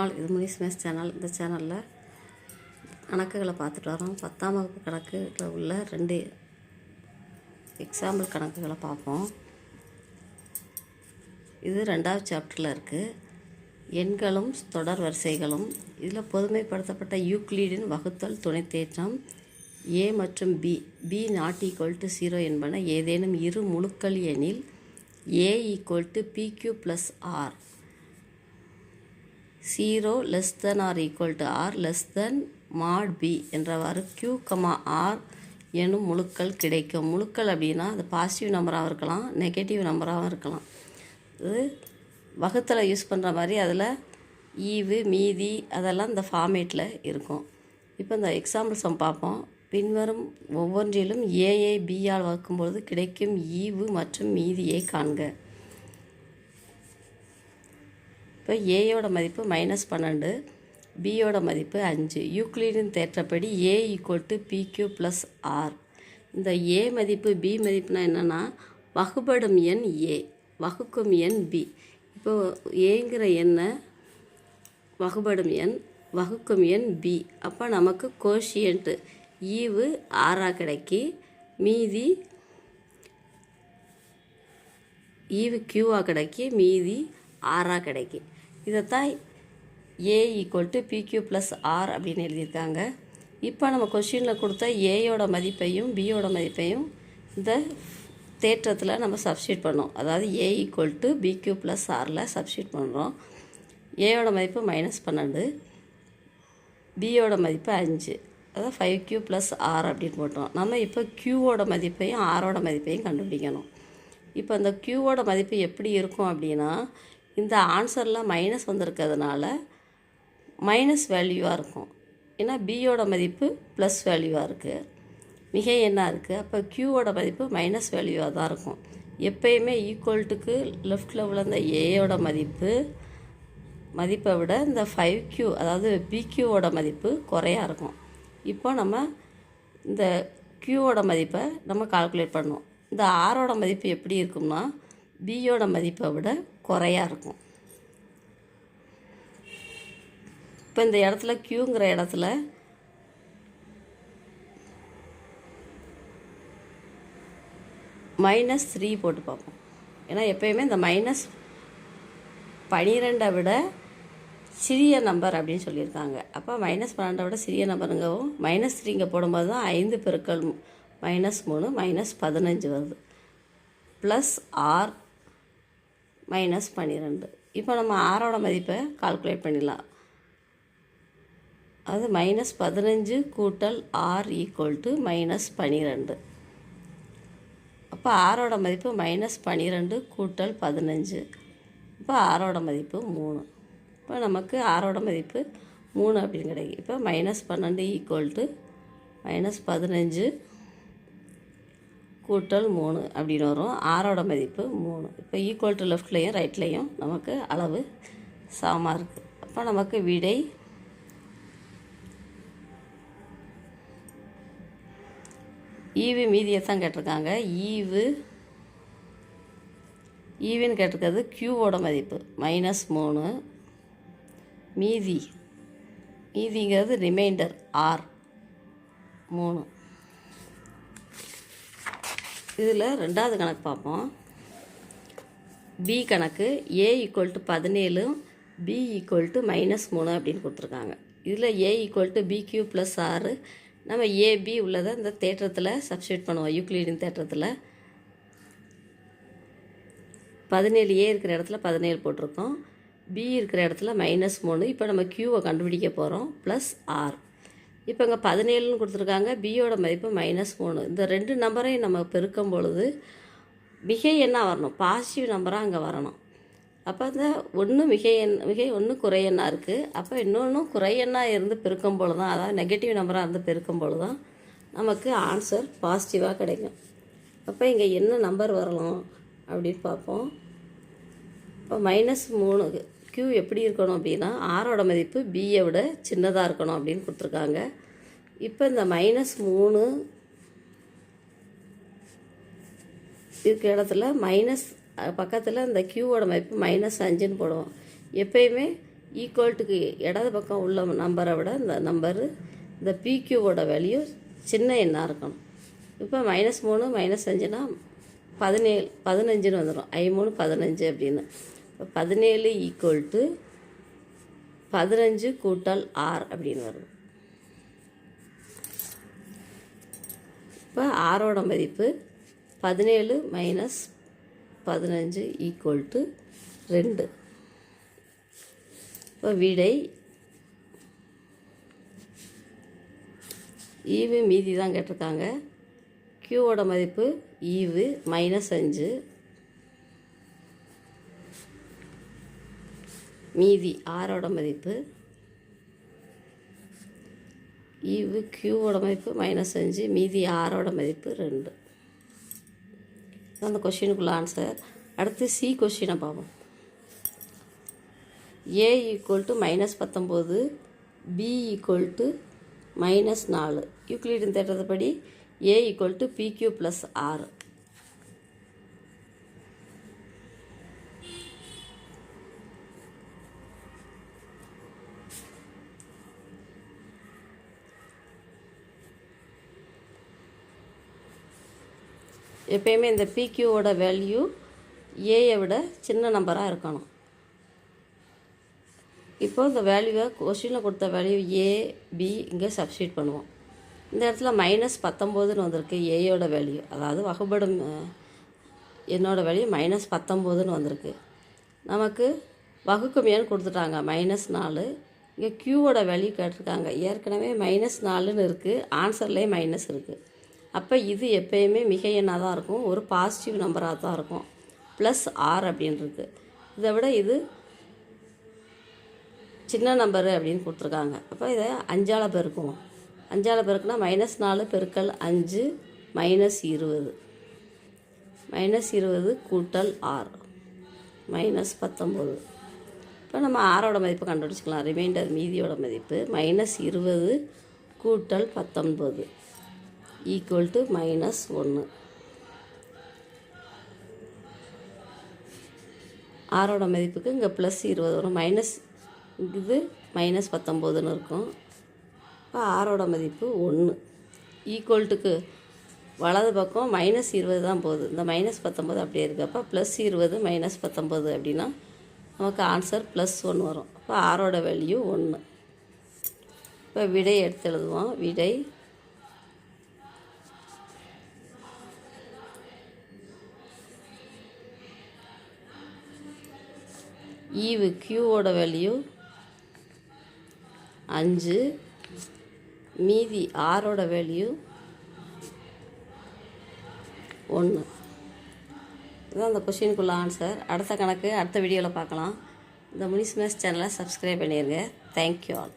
நாள் இது Munis maths channel. இந்த சேனலில் கணக்குகளை பார்த்துட்டு வரோம். 10ஆம் வகுப்பு கணக்குகளில் உள்ள 2 எக்ஸாம்பிள் கணக்குகளை பார்ப்போம். இது 2வது சாப்டரில் இருக்குது. எண்களும் தொடர் வரிசைகளும். இதில் பொதுமைப்படுத்தப்பட்ட யூக்ளிடின் வகுத்தல் துணை தேற்றம் a மற்றும் b ≠ 0 என்பன ஏதேனும் இரு முழுக்கள் எனில் a = pq + r 0 < r (mod b) என்றவாறு q, r எனும் முழுக்கள் கிடைக்கும். முழுக்கள் அப்படின்னா அது பாசிட்டிவ் நம்பராகவும் இருக்கலாம், நெகட்டிவ் நம்பராகவும் இருக்கலாம். இது வகுத்தலை யூஸ் பண்ணுற மாதிரி அதில் ஈவு மீதி அதெல்லாம் இந்த ஃபார்மேட்டில் இருக்கும். இப்போ இந்த எக்ஸாம்பிள் சம் பார்ப்போம். பின்வரும் ஒவ்வொன்றிலும் ஏஐ பியால் வகுக்கும்பொழுது கிடைக்கும் ஈவு மற்றும் மீதியை காண்க. இப்போ ஏயோட மதிப்பு -12, பியோட மதிப்பு 5. யூக்ளிடின் தேற்றப்படி a = pq + r. இந்த a மதிப்பு b மதிப்புனா என்னென்னா வகுபடும் எண் a, வகுக்கும் எண் b. இப்போ ஏங்கிற எண்ணை வகுபடும் எண், வகுக்கும் எண் b. அப்போ நமக்கு கோஷியன்ட்டு ஈவு 6 கிடைக்கி, மீதி ஈவு q கிடைக்கி, மீதி 6 கிடைக்கி. இதைத்தான் a = pq + r அப்படின்னு எழுதியிருக்காங்க. இப்போ நம்ம கொஷினில் கொடுத்த ஏயோட மதிப்பையும் பியோட மதிப்பையும் இந்த தேற்றத்தில் நம்ம சப்ஸ்டியூட் பண்ணோம். அதாவது a = bq + rல சப்ஸ்டியூட் பண்ணுறோம். ஏயோட மதிப்பு -12, பியோட மதிப்பு 5, அதாவது 5q + r அப்படின்னு போட்டோம். நம்ம இப்போ க்யூவோட மதிப்பையும் ஆரோட மதிப்பையும் கண்டுபிடிக்கணும். இப்போ அந்த க்யூவோட மதிப்பு எப்படி இருக்கும் அப்படின்னா, இந்த ஆன்சரில் மைனஸ் வந்திருக்கிறதுனால மைனஸ் வேல்யூவாக இருக்கும். ஏன்னா பியோட மதிப்பு ப்ளஸ் வேல்யூவாக இருக்குது, மிகை எண்ணாக இருக்குது. அப்போ க்யூவோட மதிப்பு மைனஸ் வேல்யூவாக தான் இருக்கும். எப்பயுமே ஈக்குவல்ட்டுக்கு லெஃப்டில் உள்ள இந்த ஏயோட மதிப்பை விட இந்த 5q அதாவது பிக்யூவோட மதிப்பு குறையா இருக்கும். இப்போ நம்ம இந்த க்யூவோட மதிப்பை நம்ம கால்குலேட் பண்ணோம். இந்த ஆரோட மதிப்பு எப்படி இருக்கும்னா பியோட மதிப்பை விட குறையா இருக்கும். இப்போ இந்த இடத்துல க்யூங்கிற இடத்துல -3 போட்டு பார்ப்போம். ஏன்னா எப்பயுமே இந்த -12 விட சிறிய நம்பர் அப்படின்னு சொல்லியிருக்காங்க. அப்போ -12 விட சிறிய நம்பருங்கவும் -3 இங்கே போடும்போது தான் 5 × -3 -15 வருது, +r -12. இப்போ நம்ம ஆரோட மதிப்பை கால்குலேட் பண்ணிடலாம். அது -15 × r = -12. அப்போ ஆரோட மதிப்பு -12 × 15. இப்போ ஆரோட மதிப்பு 3. இப்போ நமக்கு ஆரோட மதிப்பு 3 அப்படின்னு கிடைக்கும். இப்போ -12 = -15 × 3 அப்படின்னு வரும். ஆரோட மதிப்பு 3. இப்போ ஈக்குவல் டு லெஃப்ட்லேயும் ரைட்லேயும் நமக்கு அளவு சமமாக இருக்குது. அப்போ நமக்கு விடை ஈவு மீதியை தான் கேட்டிருக்காங்க. ஈவின்னு கேட்டிருக்கிறது க்யூவோட மதிப்பு -3, மீதிங்கிறது ரிமைண்டர் r 3. இதில் 2வது கணக்கு பார்ப்போம். b கணக்கு a = 17, b = -3 அப்படின்னு கொடுத்துருக்காங்க. இதில் a = bq + r. நம்ம ab உள்ளதை இந்த தேற்றத்தில் சப்ஸ்டியூட் பண்ணுவோம். யூக்ளிடின் தேற்றத்தில் 17a இருக்கிற இடத்துல 17 போட்டிருக்கோம், b இருக்கிற இடத்துல -3. இப்போ நம்ம க்யூவை கண்டுபிடிக்க போகிறோம், +r. இப்போ இங்கே 17ன்னு கொடுத்துருக்காங்க, பியோட மதிப்பு -3. இந்த 2 நம்பரையும் நம்ம பெருக்கும் பொழுது மிகை எண்ணாக வரணும், பாசிட்டிவ் நம்பராக அங்கே வரணும். அப்போ அந்த ஒன்று மிகை 1 குறை எண்ணாக இருக்குது. அப்போ இன்னொன்றும் குறை எண்ணாக இருந்து பெருக்கும் பொழுது தான், அதாவது நெகட்டிவ் நம்பராக இருந்து பெருக்கும் பொழுது தான் நமக்கு ஆன்சர் பாசிட்டிவாக கிடைக்கும். அப்போ இங்கே என்ன நம்பர் வரலாம் அப்படின்னு பார்ப்போம். இப்போ -3 க்யூ எப்படி இருக்கணும் அப்படின்னா ஆரோட மதிப்பு பியை விட சின்னதாக இருக்கணும் அப்படின்னு கொடுத்துருக்காங்க. இப்போ இந்த -3 இருக்கிற இடத்துல பக்கத்தில் இந்த க்யூவோட மதிப்பு -5ன்னு போடுவோம். எப்பயுமே ஈக்குவல்ட்டுக்கு இடது பக்கம் உள்ள நம்பரை விட இந்த பிக்யூவோட வேல்யூ சின்ன எண்ணாக இருக்கணும். இப்போ -3 -5னா 15ன்னு வந்துடும். I3 15 அப்படின்னு. இப்போ 17 ஈக்குவல் டு 15 கூட்டல் R அப்படின்னு வரும். இப்போ ஆரோட மதிப்பு 17 மைனஸ் 15 ஈக்குவல் டு 2. இப்போ விடை ஈவு மீதி தான் கேட்டிருக்காங்க. க்யூவோட மதிப்பு ஈவு -5, மீதி ஆரோட மதிப்பு ஈவு க்யூவோட மதிப்பு -5, மீதி ஆரோட மதிப்பு 2. அந்த கொஷினுக்குள்ள ஆன்சர். அடுத்து சி கொஷினை பார்ப்போம். A equal to -19, B equal to -4. யூக்ளிடின் தேற்றப்படி A equal to PQ + R. எப்பயுமே இந்த PQவோட வேல்யூ ஏயை விட சின்ன நம்பராக இருக்கணும். இப்போ இந்த வேல்யூவை கொஸ்டினில் கொடுத்த வேல்யூ A, B இங்கே சப்ஸ்டியூட் பண்ணுவோம். இந்த இடத்துல -19ன்னு வந்திருக்கு ஏயோட வேல்யூ, அதாவது வகுபடும் என்னோட வேல்யூ -19ன்னு வந்திருக்கு. நமக்கு வகுக்குமையான்னு கொடுத்துட்டாங்க -4. இங்கே க்யூவோட வேல்யூ கேட்டிருக்காங்க. ஏற்கனவே -4ன்னு இருக்குது, ஆன்சர்லேயே மைனஸ் இருக்குது. அப்போ இது எப்பயுமே மிக எண்ணாக தான் இருக்கும், ஒரு பாசிட்டிவ் நம்பராக தான் இருக்கும். +R அப்படின்னு இருக்குது. இதை விட இது சின்ன நம்பரு அப்படின்னு கொடுத்துருக்காங்க. அப்போ இதை 5ஆல் பெருக்குவோம். 5ஆல் பெருக்குனா -4 பெருக்கல் 5 -20. -20 கூட்டல் R -19. இப்போ நம்ம ஆரோட மதிப்பு கண்டுபிடிச்சிக்கலாம். ரிமைண்டர் மீதியோட மதிப்பு -20 கூட்டல் 19 ஈக்குவல் டு -1. ஆரோட மதிப்புக்கு இங்கே +20 வரும். இது -19ன்னு இருக்கும். இப்போ ஆரோட மதிப்பு 1. ஈக்குவல்ட்டுக்கு வலது பக்கம் -20 தான் போகுது. இந்த -19 அப்படியே இருக்குது. அப்போ +20 -19 அப்படின்னா நமக்கு ஆன்சர் +1 வரும். இப்போ ஆரோட வேல்யூ 1. இப்போ விடை எடுத்து எழுதுவோம். விடை ஈவு க்யூவோட வேல்யூ 5, மீதி ஆரோட வேல்யூ 1. இதுதான் அந்த கொஷினுக்குள்ள ஆன்சர். அடுத்த கணக்கு அடுத்த வீடியோவில் பார்க்கலாம். இந்த முனிஸ் மேத்ஸ் சேனலை சப்ஸ்கிரைப் பண்ணிடுங்க. Thank you all.